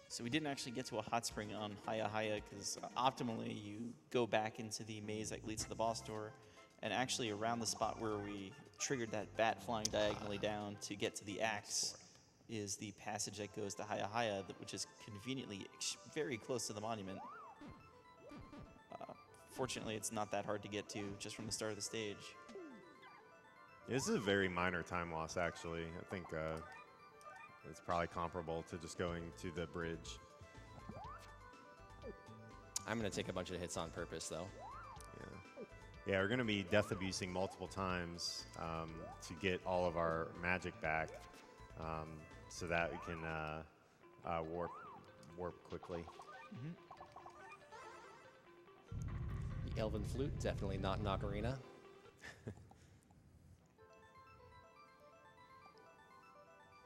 So we didn't actually get to a hot spring on Hiya Hiya because optimally you go back into the maze that leads to the boss door, and actually around the spot where we triggered that bat flying diagonally down to get to the axe is the passage that goes to Hiya Hiya, which is conveniently very close to the monument. Fortunately, it's not that hard to get to just from the start of the stage. This is a very minor time loss, actually. I think it's probably comparable to just going to the bridge. I'm gonna take a bunch of hits on purpose, though. Yeah, we're going to be death abusing multiple times to get all of our magic back, so that we can warp quickly. The Elven Flute, definitely not an ocarina.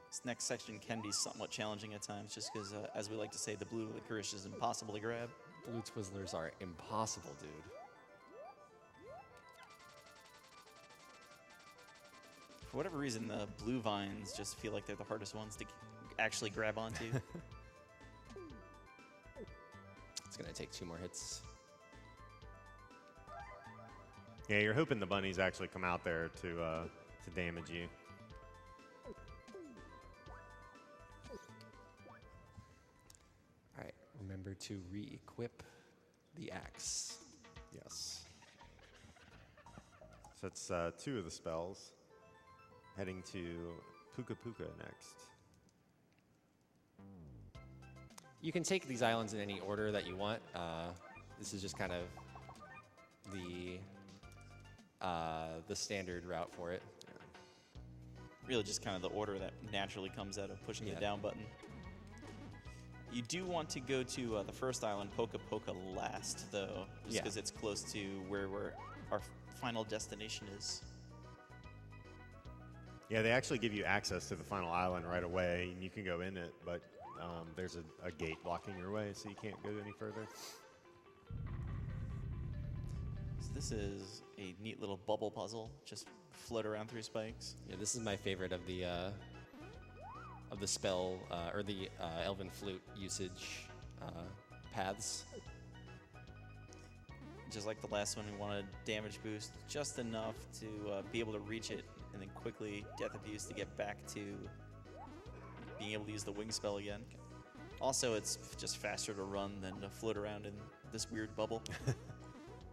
This next section can be somewhat challenging at times, just because, as we like to say, the blue licorice is impossible to grab. Blue Twizzlers are impossible, dude. For whatever reason, the blue vines just feel like they're the hardest ones to actually grab onto. It's gonna take 2 more hits. Yeah, you're hoping the bunnies actually come out there to damage you. All right, remember to re-equip the axe. Yes. So that's 2 of the spells. Heading to Puka Puka next. You can take these islands in any order that you want. This is just kind of the standard route for it. Really just kind of the order that naturally comes out of pushing the down button. You do want to go to the first island, Poka Poka, last, though, just because it's close to where our final destination is. Yeah, they actually give you access to the final island right away, and you can go in it, but there's a gate blocking your way, so you can't go any further. So this is a neat little bubble puzzle. Just float around through spikes. Yeah, this is my favorite of the spell or the Elven Flute usage paths. Just like the last one, we want a damage boost just enough to be able to reach it, and then quickly death abuse to get back to being able to use the wing spell again. Also, it's just faster to run than to float around in this weird bubble.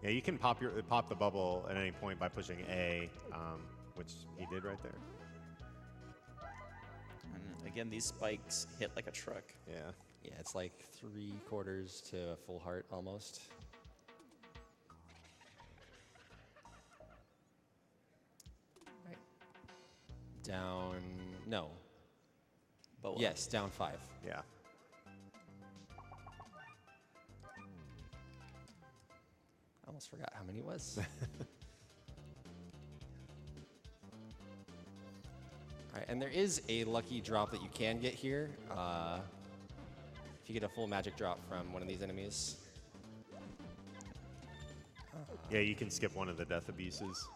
Yeah, you can pop the bubble at any point by pushing A, which he did right there. And again, these spikes hit like a truck. Yeah. Yeah, it's like 3/4 to a full heart almost. Right. Down, no. But Yes, down 5. Yeah. I almost forgot how many it was. All right, and there is a lucky drop that you can get here. If you get a full magic drop from one of these enemies. Yeah, you can skip one of the death abuses.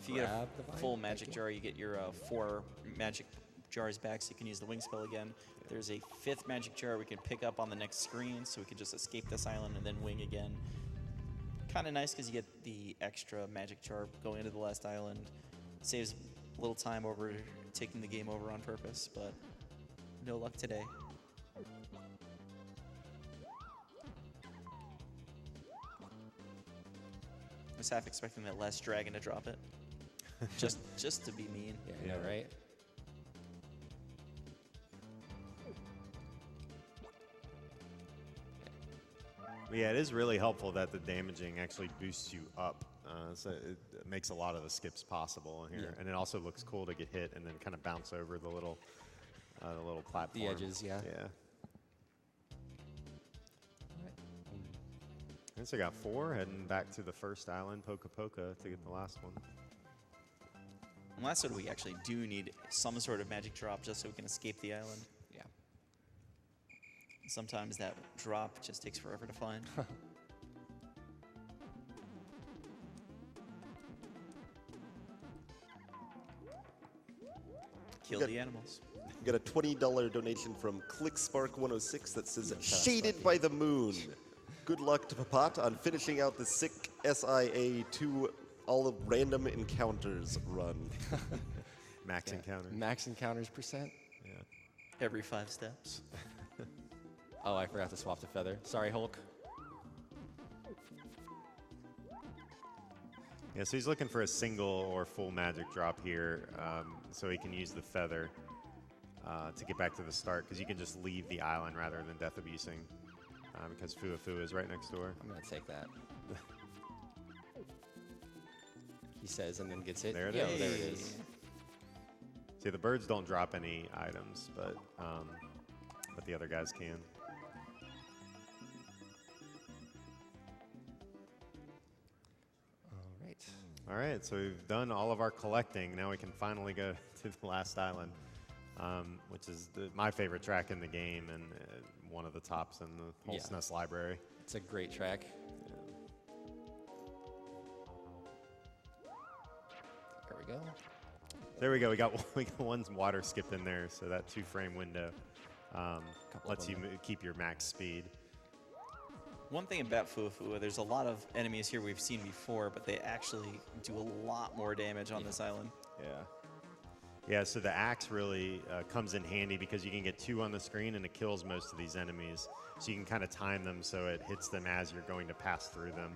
if you get Grab the a vine, full thank magic you. jar, you get your 4 magic jars back, so you can use the wing spell again. There's a 5th magic jar we can pick up on the next screen, so we can just escape this island and then wing again. Kind of nice because you get the extra magic jar going into the last island. Saves a little time over taking the game over on purpose, but no luck today. I was half expecting that last dragon to drop it. just to be mean. Yeah, I know, right? Yeah, it is really helpful that the damaging actually boosts you up. So it makes a lot of the skips possible in here. Yeah. And it also looks cool to get hit and then kind of bounce over the little platform. The edges, yeah. Yeah. I guess I got 4, heading back to the first island, Ppotdot1, to get the last one. And last one, we actually do need some sort of magic drop just so we can escape the island. Yeah. Sometimes that drop just takes forever to find. Kill Good. the animals. We got a $20 donation from ClickSpark106 that says, "Shaded by the moon. Good luck to Ppotdot on finishing out the sick SIA2 all random encounters run." Max encounter. Max encounters %. Yeah. Every 5 steps. Oh, I forgot to swap the feather. Sorry, Hulk. Yeah, so he's looking for a single or full magic drop here, so he can use the feather to get back to the start, because you can just leave the island rather than death abusing, because Fuafu is right next door. I'm going to take that. He says and then gets hit. There it Yo, is. There it is. See, the birds don't drop any items, but the other guys can. All right. All right, so we've done all of our collecting. Now we can finally go to the last island, which is my favorite track in the game and one of the tops in the whole Yeah. SNES library. It's a great track. There we go. There we go. We got one water skip in there, so that 2-frame window lets you keep your max speed. One thing about Fuafu, there's a lot of enemies here we've seen before, but they actually do a lot more damage on this island. Yeah. Yeah, so the axe really comes in handy because you can get 2 on the screen and it kills most of these enemies. So you can kind of time them so it hits them as you're going to pass through them.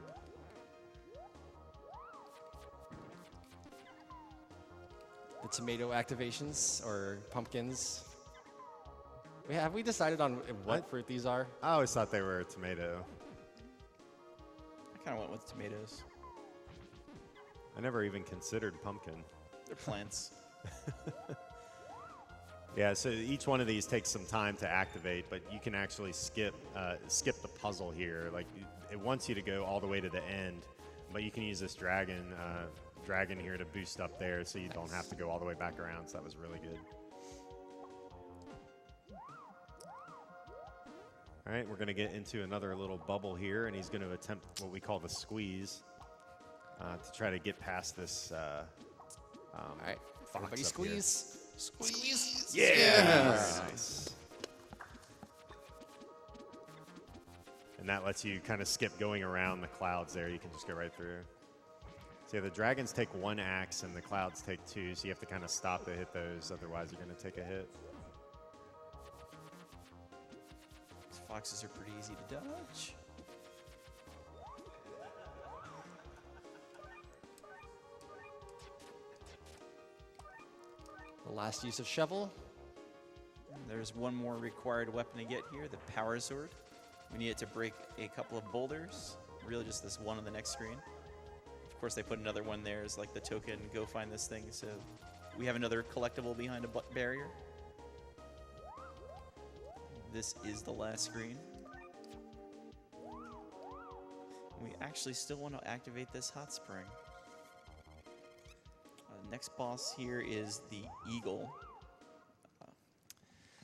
The tomato activations or pumpkins. Have we decided on what fruit these are? I always thought they were a tomato. I kind of went with tomatoes. I never even considered pumpkin. They're plants. Yeah, so each one of these takes some time to activate, but you can actually skip the puzzle here. Like, it wants you to go all the way to the end, but you can use this dragon here to boost up there, so you don't have to go all the way back around. So that was really good. All right, we're going to get into another little bubble here, and he's going to attempt what we call the squeeze to try to get past this. All right. Fox Everybody up here. squeeze. Squeeze. Yeah! Nice. And that lets you kind of skip going around the clouds there. You can just go right through. So yeah, the dragons take 1 axe and the clouds take 2, so you have to kind of stop to hit those, otherwise you're going to take a hit. These foxes are pretty easy to dodge. The last use of shovel. There's one more required weapon to get here, the power sword. We need it to break a couple of boulders. Really just this one on the next screen. Of course, they put another one there as like the token, go find this thing. So we have another collectible behind a barrier. This is the last screen. We actually still want to activate this hot spring. Next boss here is the eagle.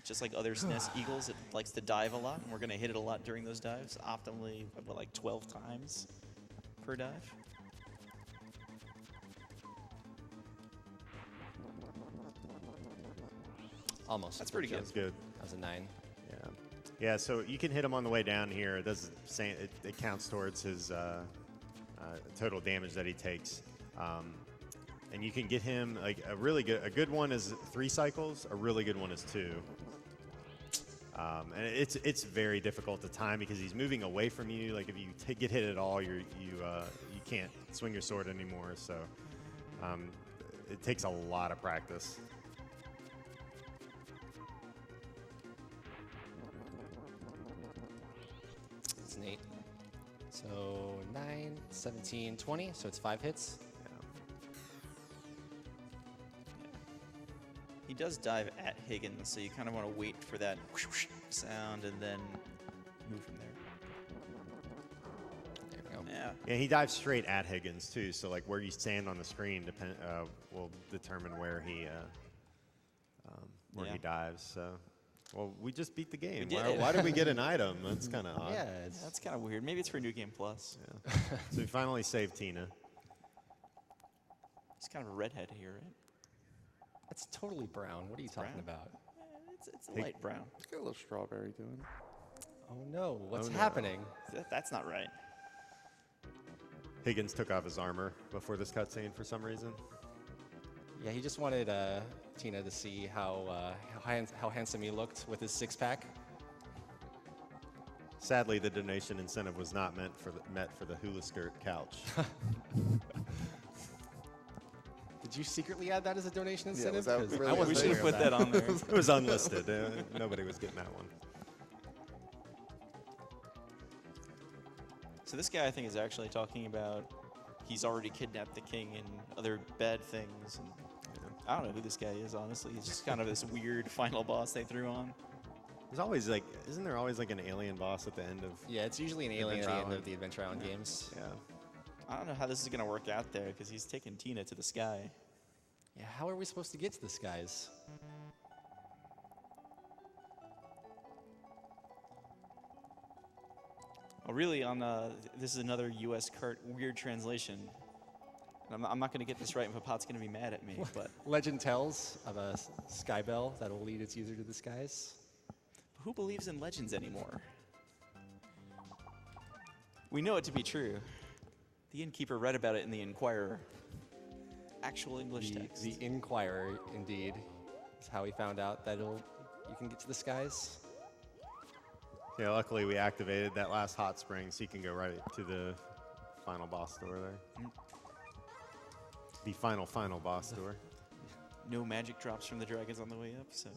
Just like other SNES eagles, it likes to dive a lot, and we're going to hit it a lot during those dives, optimally about like 12 times per dive. Almost. That's pretty good. That's good. That was a 9. Yeah. Yeah, so you can hit him on the way down here. It does it counts towards his total damage that he takes. And you can get him like a good one is 3 cycles, a really good one is 2. And it's very difficult to time because he's moving away from you. Like if you get hit at all, you can't swing your sword anymore. So it takes a lot of practice. It's neat. So 9, 17, 20. So it's 5 hits. He does dive at Higgins, so you kind of want to wait for that sound and then move from there. There we go. Yeah. Yeah, he dives straight at Higgins too. So like where you stand on the screen will determine where he Yeah. dives. So, well, we just beat the game. did Why, it. why did we get an item? That's kind of odd. Yeah, Yeah, it's, that's kind of weird. Maybe it's for New Game Plus. Yeah. So we finally saved Tina. He's kind of a redhead here, right? it's totally brown. What are you talking brown. about? It's a light brown. It's got a little strawberry to it. Oh no, what's Oh, no. happening? That's not right. Higgins took off his armor before this cutscene for some reason. Yeah, he just wanted Tina to see how handsome he looked with his 6-pack. Sadly, the donation incentive was not met for the hula skirt couch. Did you secretly add that as a donation Yeah, was incentive? that 'Cause really I wasn't We should have aware put of that on there. It was unlisted. Nobody was getting that one. So this guy, I think, is actually talking about he's already kidnapped the king and other bad things. And I don't know who this guy is, honestly. He's just kind of this weird final boss they threw on. There's always like, isn't there always like an alien boss at the end of? Yeah, it's usually an alien at the Adventure end Island. of the Adventure Island games. Yeah. I don't know how this is going to work out there because he's taking Tina to the sky. Yeah, how are we supposed to get to this, guys? Well, really, this is another U.S. cart weird translation. And I'm not going to get this right, and Ppot's going to be mad at me. But Legend tells of a sky bell that will lead its user to the skies. who believes in legends anymore? We know it to be true. The innkeeper read about it in the Inquirer. Actual English text. The Inquirer, indeed, is how he found out that you can get to the skies. Yeah, luckily we activated that last hot spring, so you can go right to the final boss door there. The final boss door. No magic drops from the dragons on the way up, so.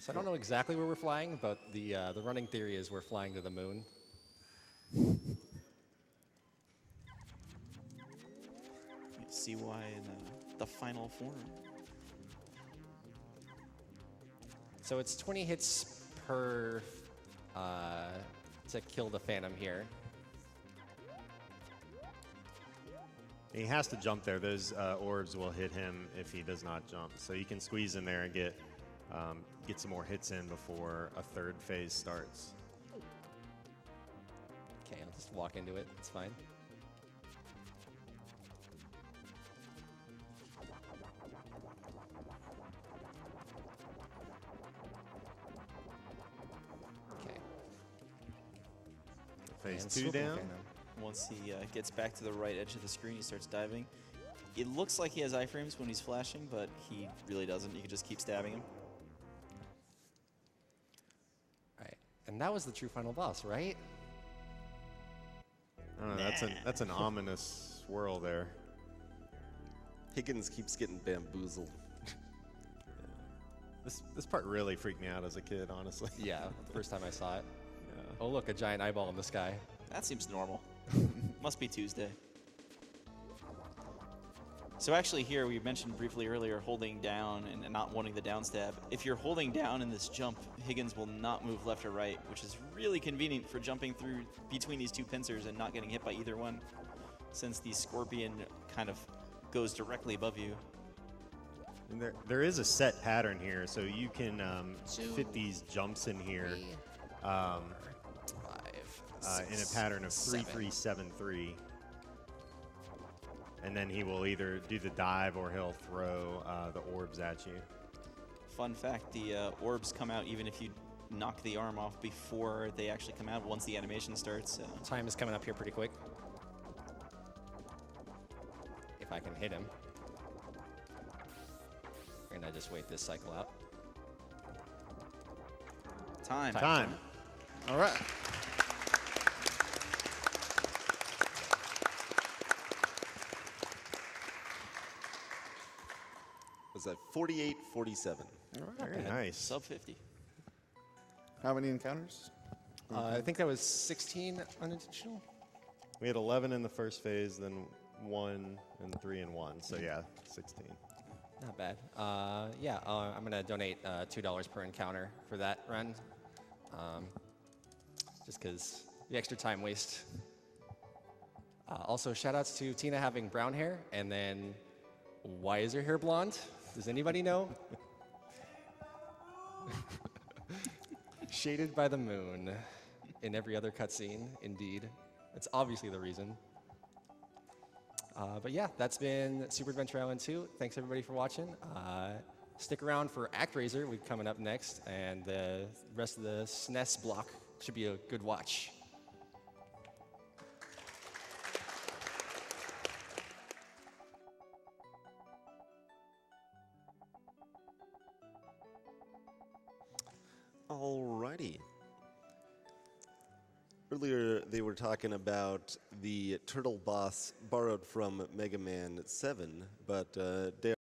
So I don't know exactly where we're flying, but the running theory is we're flying to the moon. You see why in the final form. So it's 20 hits per to kill the Phantom here. He has to jump there. Those orbs will hit him if he does not jump. So you can squeeze in there and get some more hits in before a third phase starts. Okay, I'll just walk into it. It's fine. Okay. Phase And 2 swooping down. Phantom. Once he gets back to the right edge of the screen, he starts diving. It looks like he has iframes when he's flashing, but he really doesn't. You can just keep stabbing him. Right. And that was the true final boss, right? I don't know, that's an ominous swirl there. Higgins keeps getting bamboozled. This part really freaked me out as a kid, honestly. Yeah, the first time I saw it. Yeah. Oh, look, a giant eyeball in the sky. That seems normal. Must be Tuesday. So actually here, we mentioned briefly earlier holding down and not wanting the down stab. If you're holding down in this jump, Higgins will not move left or right, which is really convenient for jumping through between these two pincers and not getting hit by either one, since the scorpion kind of goes directly above you. And there is a set pattern here, so you can fit these jumps in here in a pattern of 3-3-7-3. And then he will either do the dive or he'll throw the orbs at you. Fun fact, the orbs come out even if you knock the arm off before they actually come out once the animation starts. So. Time is coming up here pretty quick. If I can hit him. And I just wait this cycle out. Time. All right. Was that 48-47? Very nice. Sub 50. How many encounters? I think that was 16 unintentional. We had 11 in the first phase, then 1 and 3 and 1. So yeah, 16. Not bad. Yeah, I'm going to donate $2 per encounter for that run. Just because the extra time waste. Also, shout outs to Tina having brown hair. And then, why is her hair blonde? Does anybody know? Shaded by the moon in every other cutscene, indeed. That's obviously the reason. But yeah, that's been Super Adventure Island 2. Thanks everybody for watching. Stick around for ActRaiser, we're coming up next, and the rest of the SNES block should be a good watch. Alrighty. Earlier, they were talking about the turtle boss borrowed from Mega Man 7, but